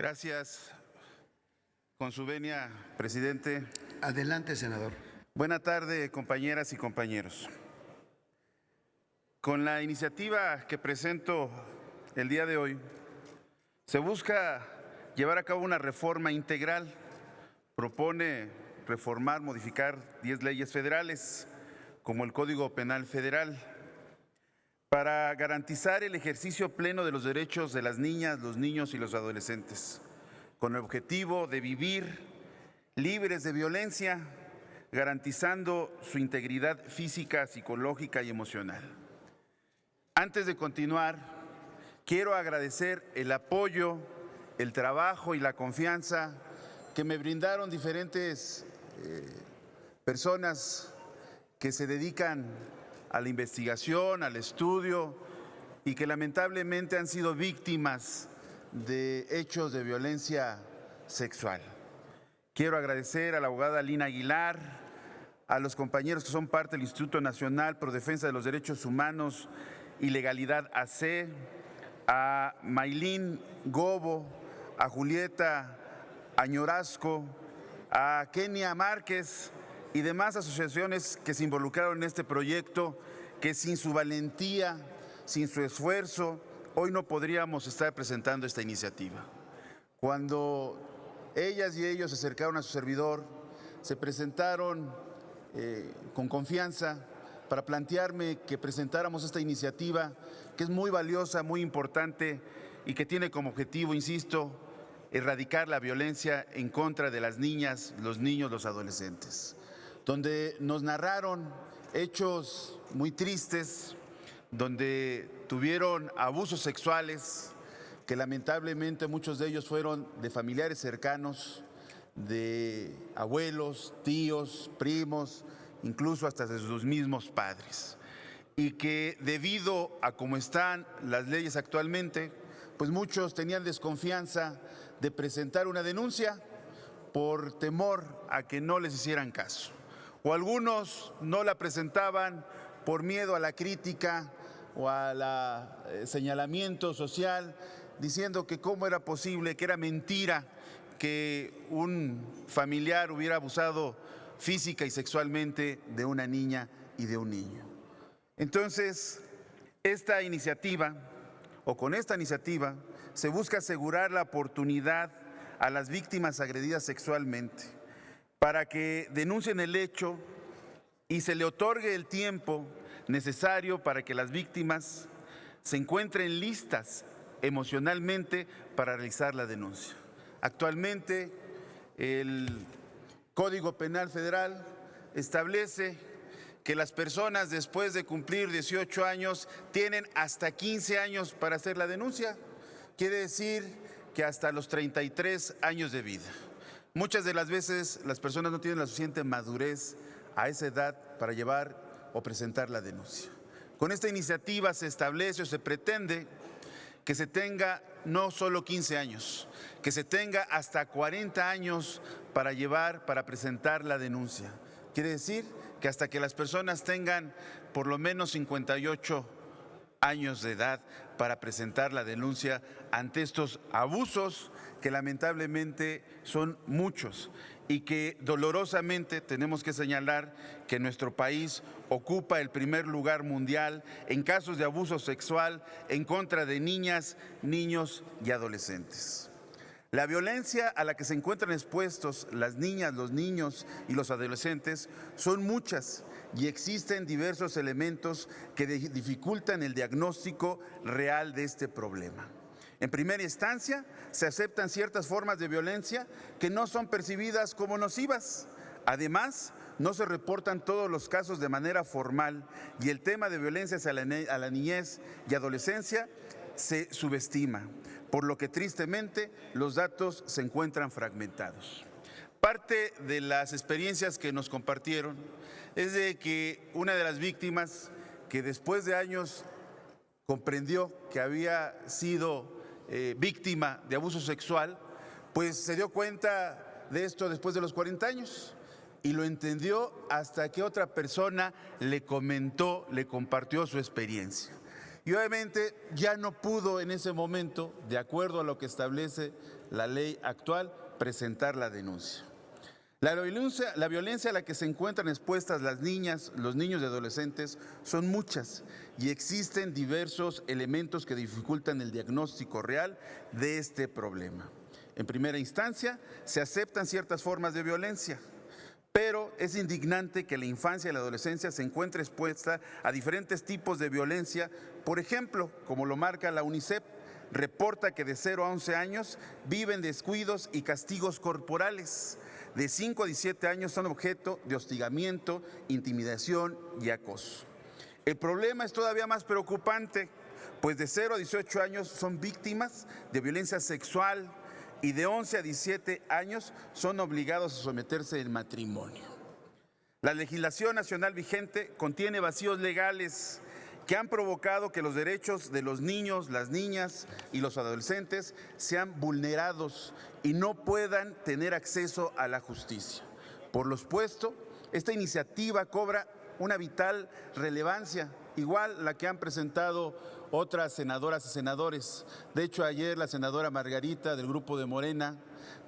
Gracias. Con su venia, presidente. Adelante, senador. Buena tarde, compañeras y compañeros. Con la iniciativa que presento el día de hoy, se busca llevar a cabo una reforma integral. Propone reformar, modificar 10 leyes federales, como el Código Penal Federal, para garantizar el ejercicio pleno de los derechos de las niñas, los niños y los adolescentes, con el objetivo de vivir libres de violencia, garantizando su integridad física, psicológica y emocional. Antes de continuar, quiero agradecer el apoyo, el trabajo y la confianza que me brindaron diferentes personas que se dedican a la investigación, al estudio y que lamentablemente han sido víctimas de hechos de violencia sexual. Quiero agradecer a la abogada Lina Aguilar, a los compañeros que son parte del Instituto Nacional Pro Defensa de los Derechos Humanos y Legalidad AC, a Maylin Gobo, a Julieta Añorasco, a Kenia Márquez y demás asociaciones que se involucraron en este proyecto, que sin su valentía, sin su esfuerzo, hoy no podríamos estar presentando esta iniciativa. Cuando ellas y ellos se acercaron a su servidor, se presentaron con confianza para plantearme que presentáramos esta iniciativa, que es muy valiosa, muy importante y que tiene como objetivo, insisto, erradicar la violencia en contra de las niñas, los niños, los adolescentes, donde nos narraron hechos muy tristes, donde tuvieron abusos sexuales, que lamentablemente muchos de ellos fueron de familiares cercanos, de abuelos, tíos, primos, incluso hasta de sus mismos padres. Y que debido a cómo están las leyes actualmente, pues muchos tenían desconfianza de presentar una denuncia por temor a que no les hicieran caso. O algunos no la presentaban por miedo a la crítica o al señalamiento social, diciendo que cómo era posible, que era mentira que un familiar hubiera abusado física y sexualmente de una niña y de un niño. Entonces, con esta iniciativa, se busca asegurar la oportunidad a las víctimas agredidas sexualmente para que denuncien el hecho y se le otorgue el tiempo necesario para que las víctimas se encuentren listas emocionalmente para realizar la denuncia. Actualmente, el Código Penal Federal establece que las personas después de cumplir 18 años tienen hasta 15 años para hacer la denuncia. Quiere decir que hasta los 33 años de vida. Muchas de las veces las personas no tienen la suficiente madurez a esa edad para llevar o presentar la denuncia. Con esta iniciativa se establece o se pretende que se tenga no solo 15 años, que se tenga hasta 40 años para presentar la denuncia. Quiere decir que hasta que las personas tengan por lo menos 58 años de edad para presentar la denuncia ante estos abusos que lamentablemente son muchos y que dolorosamente tenemos que señalar que nuestro país ocupa el primer lugar mundial en casos de abuso sexual en contra de niñas, niños y adolescentes. La violencia a la que se encuentran expuestos las niñas, los niños y los adolescentes son muchas y existen diversos elementos que dificultan el diagnóstico real de este problema. En primera instancia, se aceptan ciertas formas de violencia que no son percibidas como nocivas. Además, no se reportan todos los casos de manera formal y el tema de violencias a la niñez y adolescencia se subestima, por lo que tristemente los datos se encuentran fragmentados. Parte de las experiencias que nos compartieron es de que una de las víctimas, que después de años comprendió que había sido víctima de abuso sexual, pues se dio cuenta de esto después de los 40 años y lo entendió hasta que otra persona le comentó, le compartió su experiencia. Y obviamente ya no pudo en ese momento, de acuerdo a lo que establece la ley actual, presentar la denuncia. La violencia a la que se encuentran expuestas las niñas, los niños y adolescentes son muchas y existen diversos elementos que dificultan el diagnóstico real de este problema. En primera instancia, se aceptan ciertas formas de violencia, pero es indignante que la infancia y la adolescencia se encuentre expuesta a diferentes tipos de violencia. Por ejemplo, como lo marca la UNICEF, reporta que de 0 a 11 años viven descuidos y castigos corporales. De 5 a 17 años son objeto de hostigamiento, intimidación y acoso. El problema es todavía más preocupante, pues de 0 a 18 años son víctimas de violencia sexual y de 11 a 17 años son obligados a someterse al matrimonio. La legislación nacional vigente contiene vacíos legales que han provocado que los derechos de los niños, las niñas y los adolescentes sean vulnerados y no puedan tener acceso a la justicia. Por lo expuesto, esta iniciativa cobra una vital relevancia, igual la que han presentado otras senadoras y senadores. De hecho, ayer la senadora Margarita del grupo de Morena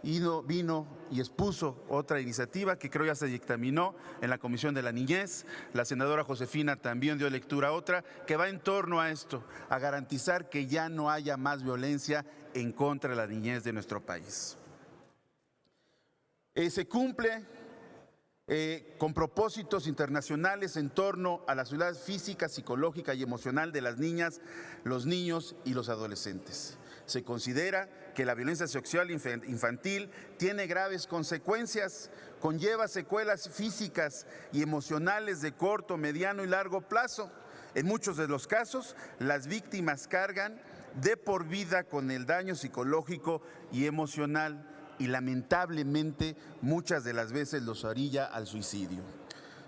vino y expuso otra iniciativa que creo ya se dictaminó en la Comisión de la Niñez. La senadora Josefina también dio lectura a otra que va en torno a esto, a garantizar que ya no haya más violencia en contra de la niñez de nuestro país. Se cumple con propósitos internacionales en torno a la salud física, psicológica y emocional de las niñas, los niños y los adolescentes. Se considera que la violencia sexual infantil tiene graves consecuencias, conlleva secuelas físicas y emocionales de corto, mediano y largo plazo. En muchos de los casos, las víctimas cargan de por vida con el daño psicológico y emocional y lamentablemente muchas de las veces los orilla al suicidio.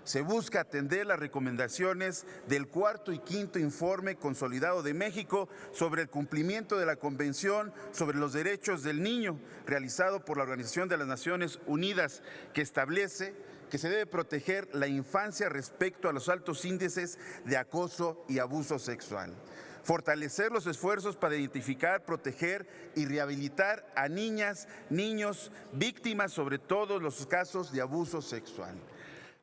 Se busca atender las recomendaciones del cuarto y quinto informe consolidado de México sobre el cumplimiento de la Convención sobre los Derechos del Niño, realizado por la Organización de las Naciones Unidas, que establece que se debe proteger la infancia respecto a los altos índices de acoso y abuso sexual. Fortalecer los esfuerzos para identificar, proteger y rehabilitar a niñas, niños, víctimas sobre todos los casos de abuso sexual.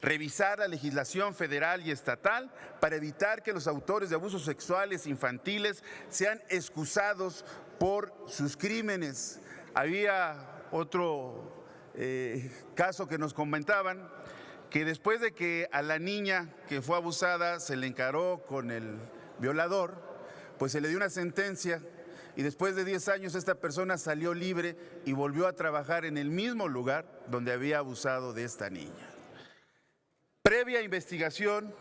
Revisar la legislación federal y estatal para evitar que los autores de abusos sexuales infantiles sean excusados por sus crímenes. Había otro caso que nos comentaban, que después de que a la niña que fue abusada se le encaró con el violador, pues se le dio una sentencia y después de 10 años esta persona salió libre y volvió a trabajar en el mismo lugar donde había abusado de esta niña. Previa investigación,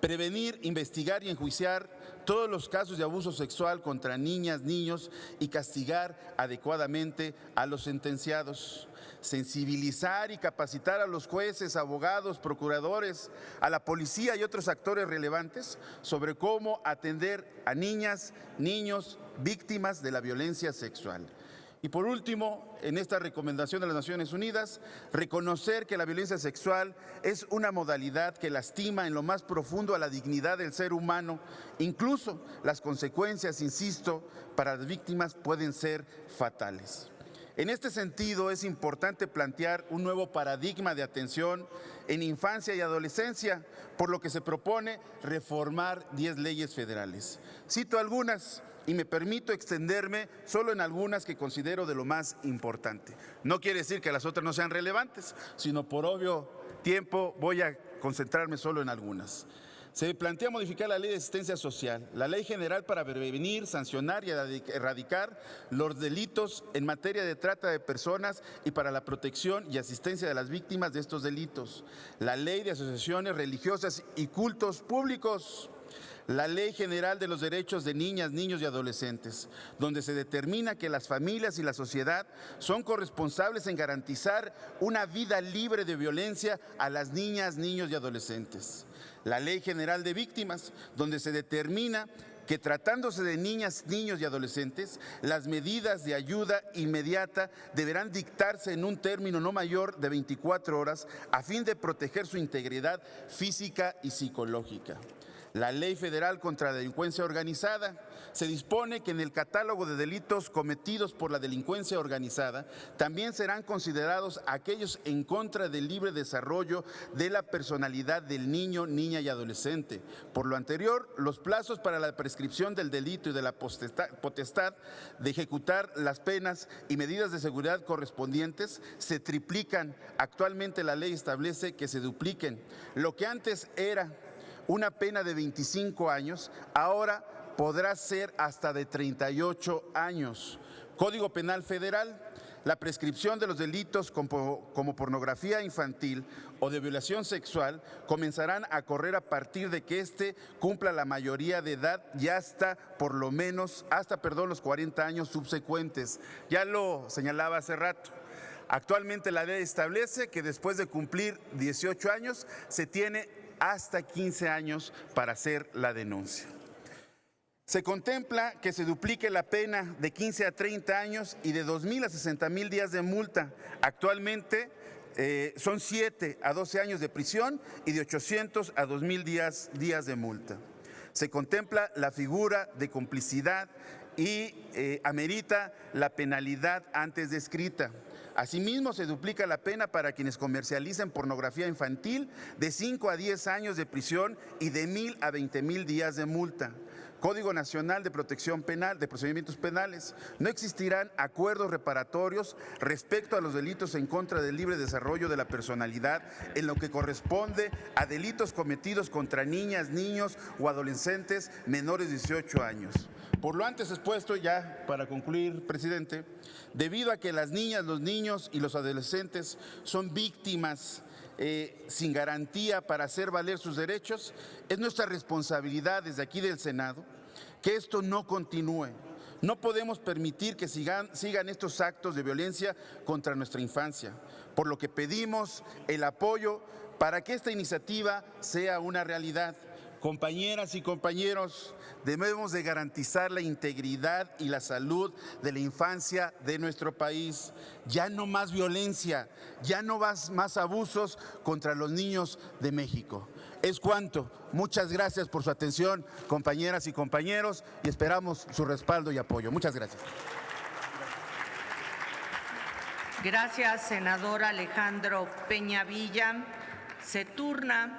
prevenir, investigar y enjuiciar todos los casos de abuso sexual contra niñas, niños y castigar adecuadamente a los sentenciados. Sensibilizar y capacitar a los jueces, abogados, procuradores, a la policía y otros actores relevantes sobre cómo atender a niñas, niños, víctimas de la violencia sexual. Y por último, en esta recomendación de las Naciones Unidas, reconocer que la violencia sexual es una modalidad que lastima en lo más profundo a la dignidad del ser humano. Incluso las consecuencias, insisto, para las víctimas pueden ser fatales. En este sentido, es importante plantear un nuevo paradigma de atención en infancia y adolescencia, por lo que se propone reformar 10 leyes federales. Cito algunas y me permito extenderme solo en algunas que considero de lo más importante. No quiere decir que las otras no sean relevantes, sino por obvio tiempo voy a concentrarme solo en algunas. Se plantea modificar la Ley de Asistencia Social, la Ley General para prevenir, sancionar y erradicar los delitos en materia de trata de personas y para la protección y asistencia de las víctimas de estos delitos, la Ley de Asociaciones Religiosas y Cultos Públicos, la Ley General de los Derechos de Niñas, Niños y Adolescentes, donde se determina que las familias y la sociedad son corresponsables en garantizar una vida libre de violencia a las niñas, niños y adolescentes. La Ley General de Víctimas, donde se determina que tratándose de niñas, niños y adolescentes, las medidas de ayuda inmediata deberán dictarse en un término no mayor de 24 horas a fin de proteger su integridad física y psicológica. La Ley Federal contra la Delincuencia Organizada. Se dispone que en el catálogo de delitos cometidos por la delincuencia organizada también serán considerados aquellos en contra del libre desarrollo de la personalidad del niño, niña y adolescente. Por lo anterior, los plazos para la prescripción del delito y de la potestad de ejecutar las penas y medidas de seguridad correspondientes se triplican. Actualmente la ley establece que se dupliquen. Lo que antes era una pena de 25 años, ahora podrá ser hasta de 38 años. Código Penal Federal. La prescripción de los delitos como pornografía infantil o de violación sexual comenzarán a correr a partir de que éste cumpla la mayoría de edad y hasta los 40 años subsecuentes. Ya lo señalaba hace rato. Actualmente la ley establece que después de cumplir 18 años se tiene hasta 15 años para hacer la denuncia. Se contempla que se duplique la pena de 15 a 30 años y de 2,000 a 60,000 días de multa. Actualmente son 7 a 12 años de prisión y de 800 a 2,000 días de multa. Se contempla la figura de complicidad y amerita la penalidad antes descrita. Asimismo, se duplica la pena para quienes comercialicen pornografía infantil de 5 a 10 años de prisión y de 1,000 a 20,000 días de multa. Código Nacional de Protección Penal, de Procedimientos Penales. No existirán acuerdos reparatorios respecto a los delitos en contra del libre desarrollo de la personalidad en lo que corresponde a delitos cometidos contra niñas, niños o adolescentes menores de 18 años. Por lo antes expuesto, ya para concluir, presidente, debido a que las niñas, los niños y los adolescentes son víctimas sin garantía para hacer valer sus derechos, es nuestra responsabilidad desde aquí del Senado que esto no continúe. No podemos permitir que sigan estos actos de violencia contra nuestra infancia, por lo que pedimos el apoyo para que esta iniciativa sea una realidad. Compañeras y compañeros, debemos de garantizar la integridad y la salud de la infancia de nuestro país. Ya no más violencia, ya no más abusos contra los niños de México. Es cuanto. Muchas gracias por su atención, compañeras y compañeros, y esperamos su respaldo y apoyo. Muchas gracias. Gracias, senador Alejandro Peñavilla. Se turna